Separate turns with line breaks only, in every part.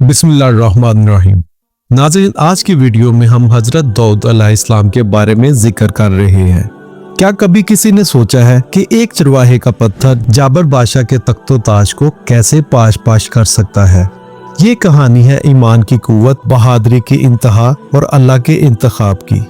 बिस्मिल्लाहिर्रहमानिर्रहीम। नाज़रीन, आज की वीडियो में हम हजरत दाऊद अलैहिस्सलाम के बारे में जिक्र कर रहे हैं। क्या कभी किसी ने सोचा है कि एक चरवाहे का पत्थर जाबर बादशाह के तख्तो ताज को कैसे पाश पाश कर सकता है? ये कहानी है ईमान की कुव्वत, बहादुरी की इंतहा और अल्लाह के इंतखाब की,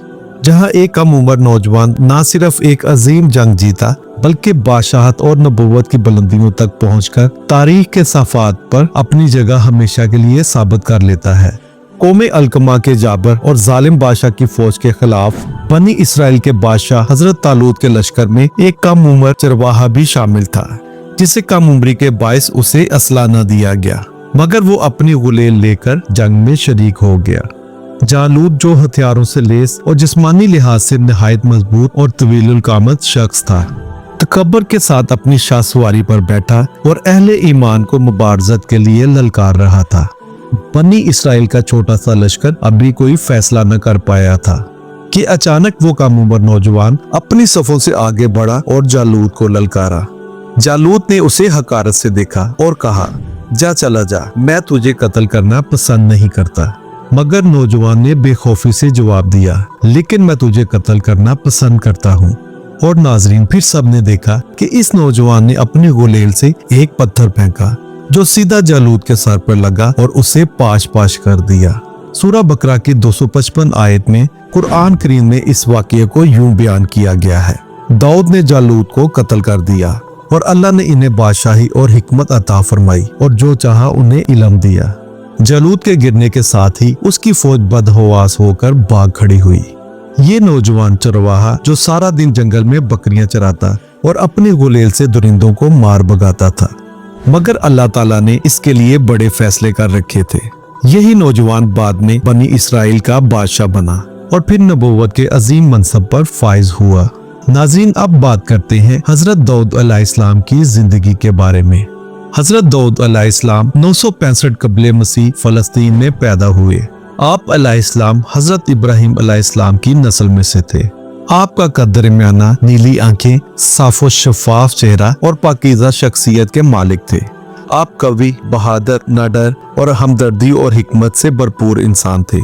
जहां एक कम उम्र नौजवान न सिर्फ एक अजीम जंग जीता बल्कि बादशाहत और नबूवत की बुलंदियों तक पहुंचकर तारीख के सफ़ात पर अपनी जगह हमेशा के लिए साबित कर लेता है। कौम अलकमा के जाबर और जालिम बादशाह की फौज के खिलाफ बनी इसराइल के बादशाह हजरत तालूत के लश्कर में एक कम उम्र चरवाहा भी शामिल था, जिसे कम उम्री के बायस उसे असला न दिया गया, मगर वो अपनी गुलेल लेकर जंग में शरीक हो गया। जालूत, जो हथियारों से लेस और जिस्मानी लिहाज से निहायत मजबूत और तवीलुल कामत शख्स था, तकब्बर के साथ अपनी शाह सवारी पर बैठा और अहले ईमान को मुबारजत के लिए ललकार रहा था। बनी इसराइल का छोटा सा लश्कर अभी कोई फैसला न कर पाया था कि अचानक वो कम उम्र नौजवान अपनी सफों से आगे बढ़ा और जालूत को ललकारा। जालूत ने उसे हकारत से देखा और कहा, जा चला जा, मैं तुझे कत्ल करना पसंद नहीं करता। मगर नौजवान ने बेखौफी से जवाब दिया, लेकिन मैं तुझे कत्ल करना पसंद करता हूँ। और नाजरीन, फिर सबने देखा कि इस नौजवान ने अपनी गुलेल से एक पत्थर फेंका जो सीधा जालूत के सर पर लगा और उसे पाश पाश कर दिया। सूरह बकरा की 255 आयत में कुरान करीम में इस वाक़ये को यूं बयान किया गया है, दाऊद ने जालूत को कत्ल कर दिया और अल्लाह ने इन्हें बादशाही और हिकमत अता फरमाई और जो चाहा उन्हें इल्म दिया। जालूत के गिरने के साथ ही उसकी फौज बदहवास होकर भाग खड़ी हुई। ये नौजवान चरवाहा जो सारा दिन जंगल में बकरियां चराता और अपनी गुलेल से दरिंदों को मार भगाता था, मगर अल्लाह ताला ने इसके लिए बड़े फैसले कर रखे थे। यही नौजवान बाद में बनी इसराइल का बादशाह बना और फिर नबूवत के अजीम मनसब पर फाइज हुआ। नाज़रीन, अब बात करते हैं हजरत दाऊद अलैहिस्सलाम की जिंदगी के बारे में। हजरत दाऊद अलैहिस्सलाम 965 कबले मसीह फलस्तीन में पैदा हुए। आप अलैहिस्सलाम हजरत इब्राहिम अलैहिस्सलाम की नस्ल में से थे। आपका कद दरमियाना, नीली आंखें, साफो शफाफ चेहरा और पाकीज़ा शख्सियत के मालिक थे। आप कवि, बहादुर, निडर और हमदर्दी और हिकमत से भरपूर इंसान थे।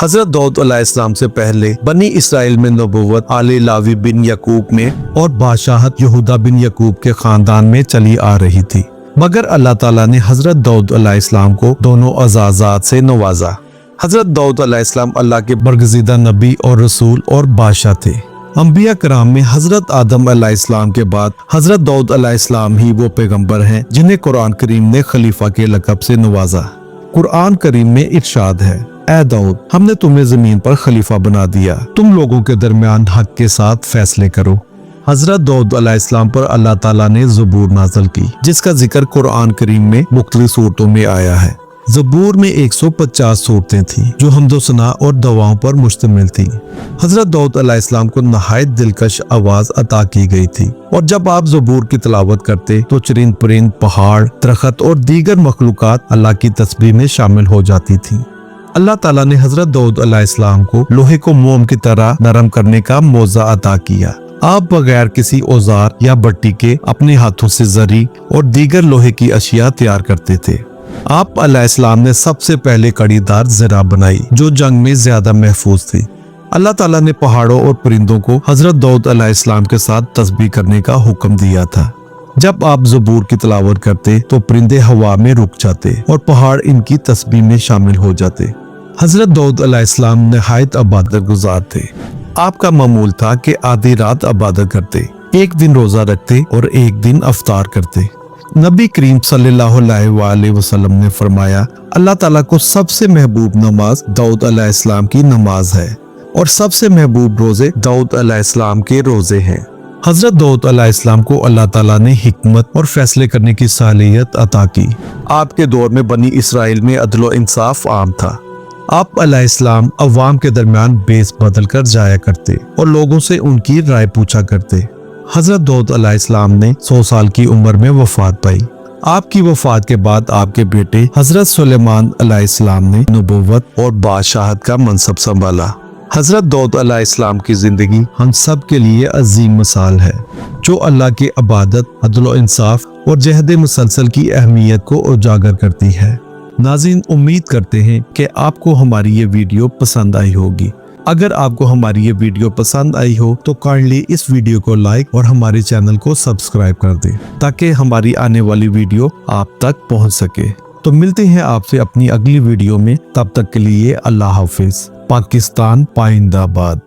हजरत दाऊद अलैहिस्सलाम से पहले बनी इसराइल में नबूवत आले लावी बिन यकूब में और बादशाहत यहूदा बिन यकूब के खानदान में चली आ रही थी, मगर अल्लाह ताला ने हजरत दाऊद अलैहिस्सलाम को दोनों अज़ाज़ात से नवाजा। हजरत दाऊद अलैहिस्सलाम अल्लाह के बरगज़ीदा नबी और रसूल और बादशाह थे। अंबिया कराम में हजरत आदम अलैहिस्सलाम के बाद हजरत दाऊद अलैहिस्सलाम ही वो पैगंबर हैं जिन्हें कुरान करीम ने खलीफा के लक़ब से नवाजा। कुरान करीम में इरशाद है, ऐ दाऊद, हमने तुम्हें जमीन पर खलीफा बना दिया, तुम लोगों के दरमियान हक के साथ फैसले करो। हजरत दाऊद अलैहिस्सलाम पर अल्लाह ताला ने ज़बूर नाज़िल की, जिसका जिक्र कुरान करीम में मुख्तलिफ सूरतों में आया है। ज़बूर में 150 सूरतें थीं जो हम्दो सना और दवाओं पर मुश्तमिल थीं। हजरत दाऊद अलैहिस्सलाम को नहायत दिलकश आवाज़ अता की गई थी और जब आप ज़बूर की तिलावत करते तो चरिंद परिंद, पहाड़, दरख्त और दीगर मखलूकात अल्लाह की तस्बीह में शामिल हो जाती थीं। अल्लाह ताला ने हजरत दाऊद अलैहिस्सलाम को लोहे को मोम की तरह नरम करने का मौज़ा अता किया। आप बगैर किसी औजार या भट्टी के अपने हाथों से जरी और दीगर लोहे की अशिया तैयार करते थे। आप अलैहिस्सलाम ने सबसे पहले कड़ीदार ज़रा बनाई जो जंग में ज्यादा महफूज थी। अल्लाह ताला ने पहाड़ों और परिंदों को हजरत दाऊद अलैहिस्सलाम के साथ तस्बीह करने का हुक्म दिया था। जब आप ज़बूर की तिलावत करते तो परिंदे हवा में रुक जाते और पहाड़ इनकी तस्बीह में शामिल हो जाते। हजरत दाऊद अलैहिस्सलाम निहायत इबादत गुजार थे। आपका मामूल था कि आधी रात इबादत करते, एक दिन रोजा रखते और एक दिन अफ्तार करते। नबी करीम सल्लल्लाहु अलैहि वसल्लम ने फरमाया, अल्लाह ताला को सबसे महबूब नमाज दाऊद अलैहिस्सलाम की नमाज है और सबसे महबूब रोजे दाऊद अलैहिस्सलाम के रोजे हैं। हजरत दाऊद अलैहिस्सलाम को अल्लाह ताला ने हिकमत और फैसले करने की सालियत अता की। आपके दौर में बनी इसराइल में अदल व इंसाफ आम था। आप अलैहिस्सलाम अवाम के दरमियान बेस बदल कर जाया करते और लोगों से उनकी राय पूछा करते। हजरत दाऊद अलैहिस्सलाम ने 100 साल की उम्र में वफात पाई। आपकी वफात के बाद आपके बेटे हजरत सुलेमान अलैहिस्सलाम ने नबूवत और बादशाहत का मनसब संभाला। हजरत दाऊद अलैहिस्सलाम की जिंदगी हम सब के लिए अजीम मिसाल है, जो अल्लाह की इबादत, अदल व इंसाफ और जहद मुसलसल की अहमियत को उजागर करती है। नाज़रीन, उम्मीद करते हैं कि आपको हमारी ये वीडियो पसंद आई होगी। अगर आपको हमारी ये वीडियो पसंद आई हो तो काइंडली इस वीडियो को लाइक और हमारे चैनल को सब्सक्राइब कर दें ताकि हमारी आने वाली वीडियो आप तक पहुंच सके। तो मिलते हैं आपसे अपनी अगली वीडियो में, तब तक के लिए अल्लाह हाफिज। पाकिस्तान पाइंदाबाद।